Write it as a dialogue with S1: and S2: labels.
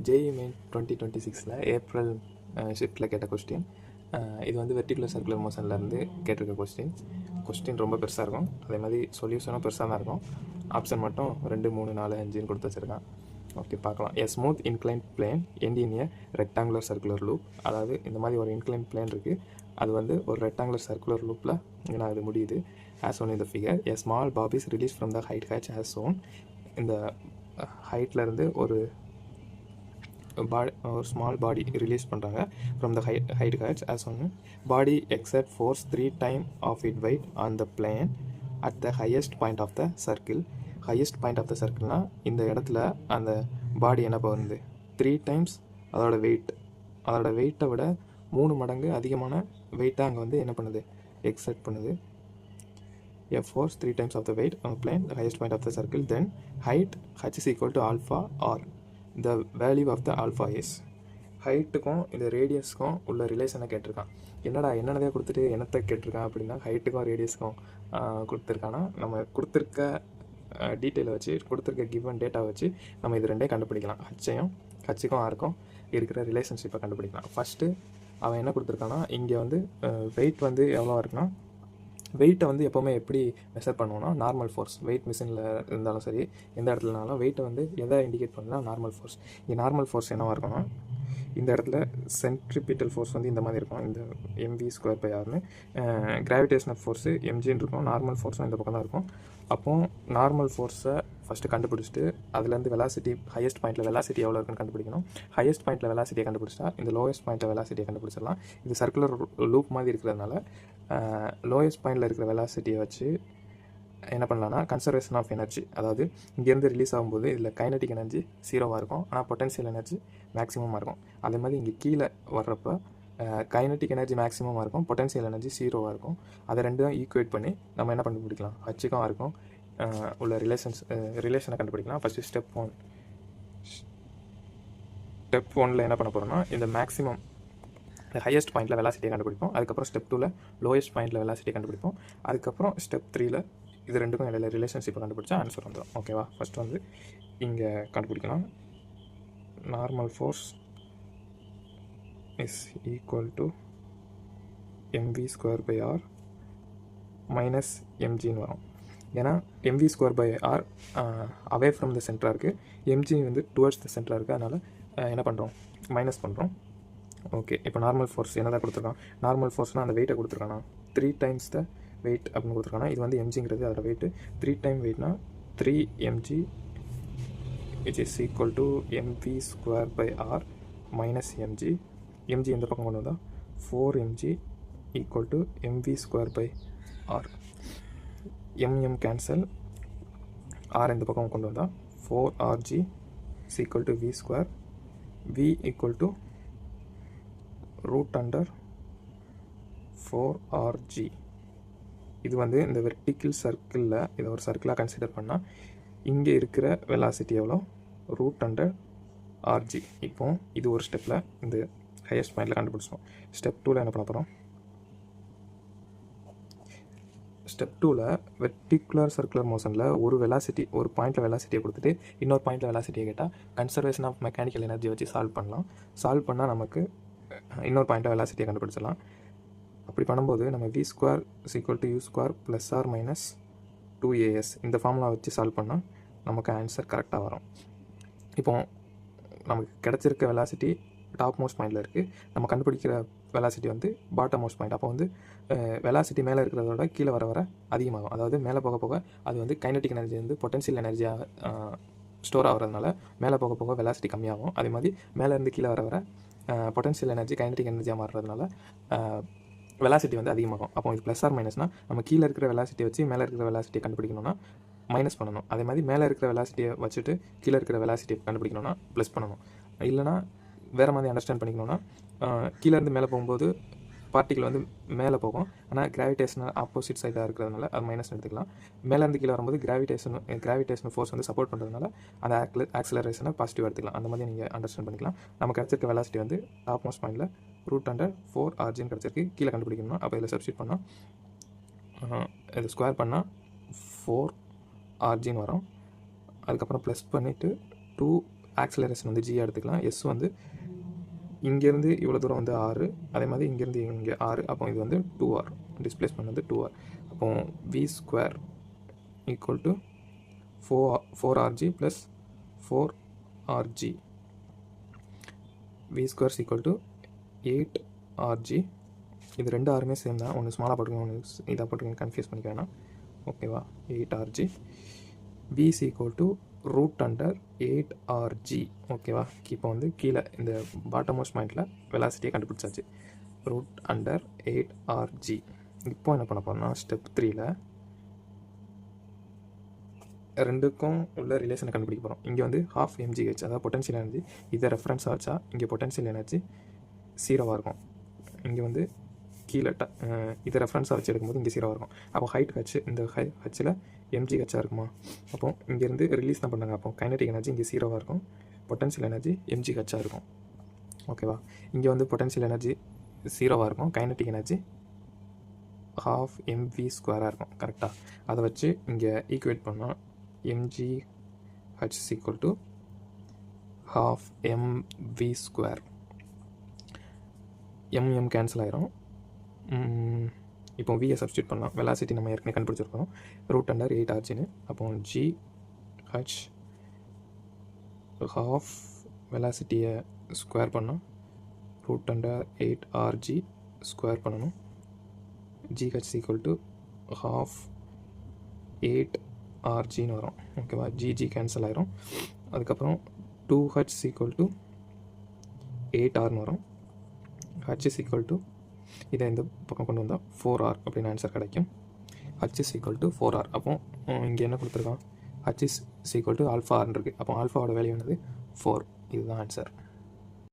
S1: JE main 2026 April ஷிஃப்ட்டில் கேட்ட question. இது வந்து வெர்டிகுலர் சர்க்குலர் மோஷன்லேருந்து கேட்டிருக்க கொஸ்டின் ரொம்ப பெருசாக இருக்கும். அதே மாதிரி சொல்யூஷனும் பெருசாக தான் இருக்கும். ஆப்ஷன் மட்டும் 2, 3, 4, 5 கொடுத்து வச்சுருக்கான். ஓகே, பார்க்கலாம். A smooth incline plane end in a rectangular circular loop. அதாவது இந்த மாதிரி ஒரு இன்க்ளைன் பிளேன் இருக்குது, அது வந்து ஒரு ரெக்டாங்குலர் சர்க்குலர் லூப்பில் என்ன அது முடியுது. ஆஸ் ஒன் இந்த figure a small bob is release from the height hatch as one. இந்த ஹைட்லேருந்து ஒரு ஸ்மால் பாடி ரிலீஸ் பண்ணுறாங்க from the height hatch as one. Body exert force 3 times of it weight on the plane at the highest point of the circle. Highest point of the சர்க்கிள்னால் இந்த இடத்துல அந்த பாடி என்ன பண்ணுது, 3 times அதோட வெயிட்டை விட 3 மடங்கு அதிகமான வெயிட்டாக அங்கே வந்து என்ன பண்ணுது, எக்ஸர்ட் பண்ணுது. A force 3 times of the weight on the plane, the highest point of the circle, then height h is equal to alpha r. The value of the alpha is. ஹைட்டுக்கும் இந்த ரேடியஸ்க்கும் உள்ள ரிலேஷனை கேட்டிருக்கான். என்னென்னதே கொடுத்துட்டு என்னத்தை கேட்டிருக்கான் அப்படின்னா, ஹைட்டுக்கும் ரேடியஸ்க்கும் கொடுத்துருக்கானா, நம்ம கொடுத்துருக்க டீட்டெயிலை வச்சு, கொடுத்துருக்க கிவன் டேட்டாவை வச்சு நம்ம இது ரெண்டே கண்டுபிடிக்கலாம். ஹச்சுக்கும் ஆருக்கும் இருக்கிற ரிலேஷன்ஷிப்பை கண்டுபிடிக்கலாம். ஃபஸ்ட்டு அவன் என்ன கொடுத்துருக்கானா, இங்கே வந்து வெயிட் வந்து எவ்வளோ இருக்குன்னா, வெயிட்டை வந்து எப்போவுமே எப்படி மெஷர் பண்ணுவோன்னா, நார்மல் ஃபோர்ஸ். வெயிட் மிஷினில் இருந்தாலும் சரி, எந்த இடத்துலனாலும் வெயிட்டை வந்து எதை இண்டிகேட் பண்ணலாம், நார்மல் ஃபோர்ஸ். இங்கே நார்மல் ஃபோர்ஸ் என்னவாக இருக்கும்னா, இந்த இடத்துல சென்ட்ரிபிட்டல் ஃபோர்ஸ் வந்து இந்த மாதிரி இருக்கும், இந்த mv²/rன்னு. கிராவிடேஷனல் ஃபோர்ஸு mgன்னு இருக்கும். நார்மல் ஃபோர்ஸும் இந்த பக்கம் தான் இருக்கும். அப்போது நார்மல் ஃபோர்ஸை ஃபஸ்ட்டு கண்டுபிடிச்சிட்டு அதுலேருந்து வெலாசிட்டி, ஹையஸ்ட் பாயிண்ட்டில் வெலாசிட்டி எவ்வளோ இருக்குன்னு கண்டுபிடிக்கணும். ஹையஸ்ட் பாயிண்ட்டில் வெலாசிட்டியை கண்டுபிடிச்சா இந்த லோயஸ்ட் பாயிண்ட்டில் வெலாசிட்டியை கண்டுபிடிச்சிடலாம். இது சர்க்குலர் லூப் மாதிரி இருக்கிறதுனால லோயஸ்ட் பாயிண்டில் இருக்கிற வெலாசிட்டியை வச்சு என்ன பண்ணலான்னா, கன்சர்வேஷன் ஆஃப் எனர்ஜி. அதாவது இங்கேருந்து ரிலீஸ் ஆகும்போது இதில் கைனட்டிக் எனர்ஜி 0வாக இருக்கும், ஆனால் பொட்டன்ஷியல் எனர்ஜி மேக்ஸிமமாக இருக்கும். அதே மாதிரி இங்கே கீழே வர்றப்போ கைனட்டிக் எனர்ஜி மேக்ஸிமமாக இருக்கும், பொட்டன்ஷியல் எனர்ஜி 0வாக இருக்கும். அதை ரெண்டும் ஈக்குவேட் பண்ணி நம்ம என்ன கண்டுபிடிக்கலாம், ஹச்சுக்கும் இருக்கும் உள்ள ரிலேஷனை கண்டுபிடிக்கலாம். ஃபஸ்ட்டு ஸ்டெப் 1ல் என்ன பண்ண போகிறோம்னா, இந்த மேக்ஸிமம் ஹையஸ்ட் பாயிண்ட்டில் வெலாசிட்டியை கண்டுபிடிப்போம். அதுக்கப்புறம் ஸ்டெப் 2ல் லோயஸ்ட் பாயிண்ட்டில் வெலாசிட்டியை கண்டுபிடிப்போம். அதுக்கப்புறம் ஸ்டெப் 3ல் இது ரெண்டுக்கும் இடையில ரிலேஷன்ஷிப்பை கண்டுபிடிச்சா ஆன்சர் வந்துடும். ஓகேவா? ஃபஸ்ட் வந்து இங்கே கண்டுபிடிக்கலாம். Normal force is equal to mv²/r minus mgன்னு வரும். ஏன்னா mv²/r அவே ஃப்ரம் த சென்டராக இருக்குது, mg வந்து டுவர்ட்ஸ் த சென்டராக இருக்குது. அதனால் என்ன பண்ணுறோம், மைனஸ் பண்ணுறோம். ஓகே, இப்போ நார்மல் ஃபோர்ஸ் என்ன தான் கொடுத்துருக்கான், நார்மல் ஃபோர்ஸ்னால் அந்த வெயிட்டை கொடுத்துருக்கானா, 3 times த வெயிட் அப்படின்னு கொடுத்துருக்கானா. இது வந்து mgங்கிறது அதோட weight. 3 times வெயிட்னா 3 mg which is equal to mv²/r minus mg. mg இந்த பக்கம் கொண்டு வந்தால் 4 mg equal to mv²/r. mm cancel, r இந்த பக்கம் கொண்டு வந்தால் 4rg is equal to v². v equal to √4rg. இது வந்து இந்த வெர்டிக்கல் சர்க்கிளில் இதை ஒரு சர்க்கிளாக கன்சிடர் பண்ணால் இங்கே இருக்கிற வெலாசிட்டி எவ்வளோ, √100rg. இப்போ இது ஒரு ஸ்டெப்பில் இந்த ஹையஸ்ட் பாயிண்டில் கண்டுபிடிச்சோம். ஸ்டெப் 2ல் என்ன பண்ண போகிறோம், ஸ்டெப் 2ல் வெர்டிகுலர் சர்க்குலர் மோஷனில் ஒரு பாயிண்ட்டில் வெலாசிட்டியை கொடுத்துட்டு இன்னொரு பாயிண்ட்டில் வெலாசிட்டியை கேட்டால் கன்சர்வேஷன் ஆஃப் மெக்கானிக்கல் எனர்ஜி வச்சு சால்வ் பண்ணால் நமக்கு இன்னொரு பாயிண்ட்டில் வெலாசிட்டியை கண்டுபிடிச்சிடலாம். அப்படி பண்ணும்போது நம்ம v² = u² ± 2as இந்த ஃபார்முலா வச்சு சால்வ் பண்ணால் நமக்கு ஆன்சர் கரெக்டாக வரும். இப்போது நமக்கு கிடச்சிருக்க வெலாசிட்டி டாப் மோஸ்ட் பாயிண்டில் இருக்குது, நம்ம கண்டுபிடிக்கிற வெலாசிட்டி வந்து பாட்டம் மோஸ்ட் பாயிண்ட். அப்போ வந்து வெலாசிட்டி மேலே இருக்கிறதோட கீழே வர அதிகமாகும். அதாவது மேலே போக அது வந்து கைனட்டிக் எனர்ஜி வந்து பொட்டன்ஷியல் எனர்ஜியாக ஸ்டோர் ஆகிறதுனால மேலே போக வெலாசிட்டி கம்மியாகும். அதே மாதிரி மேலேருந்து கீழே வர பொட்டன்ஷியல் எனர்ஜி கைனட்டிக் எனர்ஜியாக மாறுறதுனால வெலாசிட்டி வந்து அதிகமாகும். அப்போ இது ப்ளஸ் ஆர் மைனஸ்னால் நம்ம கீழே இருக்கிற வெலாசிட்டியை வச்சு மேலே இருக்கிற வெலாசிட்டியை கண்டுபிடிக்கணும்னா மைனஸ் பண்ணணும். அதே மாதிரி மேலே இருக்கிற வெலாசிட்டியை வச்சுட்டு கீழே இருக்கிற வெலாசிட்டியை கண்டுபிடிக்கணும்னா ப்ளஸ் பண்ணணும். இல்லைனா வேறு மாதிரி அண்டர்ஸ்டாண்ட் பண்ணிக்கணும்னா, கீழேருந்து மேலே போகும்போது பார்ட்டிகிள் வந்து மேலே போகும், ஆனால் கிராவிடேஷனல் ஆப்போசிட் சைடாக இருக்கிறதுனால அது மைனஸ் எடுத்துக்கலாம். மேலேருந்து கீழே வரும்போது கிராவிடேஷனல் ஃபோர்ஸ் வந்து சப்போர்ட் பண்ணுறதுனால அந்த ஆக்சிலரேஷனை பாசிட்டிவ் எடுத்துக்கலாம். அந்த மாதிரி நீங்கள் அண்டர்ஸ்டாண்ட் பண்ணிக்கலாம். நம்ம கிடச்சிருக்க வெலாசிட்டி வந்து டாப் மோஸ்ட் பாயிண்டில் √4rgன்னு கிடச்சிருக்கு. கீழே கண்டுபிடிக்கணும். அப்போ இதில் சப்ஸ்டிட் பண்ணால் இது ஸ்கொயர் பண்ணால் 4rgன்னு வரும். அதுக்கப்புறம் ப்ளஸ் பண்ணிவிட்டு 2 ஆக்சலரேஷன் வந்து ஜி எடுத்துக்கலாம். எஸ் வந்து இங்கேருந்து இவ்வளோ தூரம் வந்து ஆறு, அதே மாதிரி இங்கேருந்து இங்கே ஆறு, அப்போ இது வந்து 2r, டிஸ்பிளேஸ்மெண்ட் வந்து 2r. அப்போ v square equal to 4rg plus 4rg. v square equal to 8rg. இது ரெண்டு ஆருமே சேம் தான், ஒன்று ஸ்மாலாக போட்டுக்கோங்க, ஒன்று இதாக போட்டுக்கோங்க, கன்ஃபியூஸ் பண்ணிக்க வேணாம். ஓகேவா? 8rg. v is equal to root under 8rg. ஓகேவா? இப்போ வந்து கீழே இந்த பாட்டம் மோஸ்ட் பாயிண்டில் வெலாசிட்டியை கண்டுபிடிச்சாச்சு. Root under 8rg. இப்போ என்ன பண்ண போகிறோம்னா ஸ்டெப் 3ல் ரெண்டுக்கும் உள்ள ரிலேஷனை கண்டுபிடிக்க போகிறோம். இங்கே வந்து half mgh, அதாவது பொட்டன்ஷியல் எனர்ஜி. இதை ரெஃபரன்ஸாக வச்சா இங்கே பொட்டன்ஷியல் எனர்ஜி 0வாக இருக்கும். இங்கே வந்து கீழே இதை ரெஃபரன்ஸாக வச்சு எடுக்கும்போது இங்கே 0வாக இருக்கும். அப்போ ஹைட் ஹச், இந்த ஹச்சில் mgh இருக்குமா? அப்போ இங்கேருந்து ரிலீஸ் தான் பண்ணாங்க. அப்போ கைனடிக் எனர்ஜி இங்கே 0வாக இருக்கும், பொட்டன்ஷியல் எனர்ஜி mgh இருக்கும். ஓகேவா? இங்கே வந்து பொட்டன்ஷியல் எனர்ஜி 0வாக இருக்கும், கைனடிக் எனர்ஜி half mv ஸ்கொயராக இருக்கும். கரெக்டாக? அதை வச்சு இங்கே ஈக்குவேட் பண்ணால் mgh equal to half mv square. m cancel ஆயிரும். இப்போ வியை சப்ஸ்டியூட் பண்ணலாம். வெலாசிட்டி நம்ம ஏற்கனவே கண்டுபிடிச்சிருக்கோம், ரூட் அண்டர் 8rgன்னு. அப்போ gh half வெலாசிட்டியை ஸ்கொயர் பண்ணால் ரூட் அண்டர் 8rg ஸ்கொயர் பண்ணணும். gh equal to half 8rgன்னு வரும். ஓகேவா? g கேன்சல் ஆயிரும். அதுக்கப்புறம் 2h equal to 8rன்னு வரும். h is equal to, இதை இந்த பக்கம் கொண்டு வந்தால் 4r அப்படின்னு ஆன்சர் கிடைக்கும். h is equal to 4r. அப்போ இங்கே என்ன கொடுத்துருக்கான்? h is equal to alpha r இருக்குது. அப்போ ஆல்ஃபாவோட வேல்யூ என்னது? 4. இதுதான் ஆன்சர்.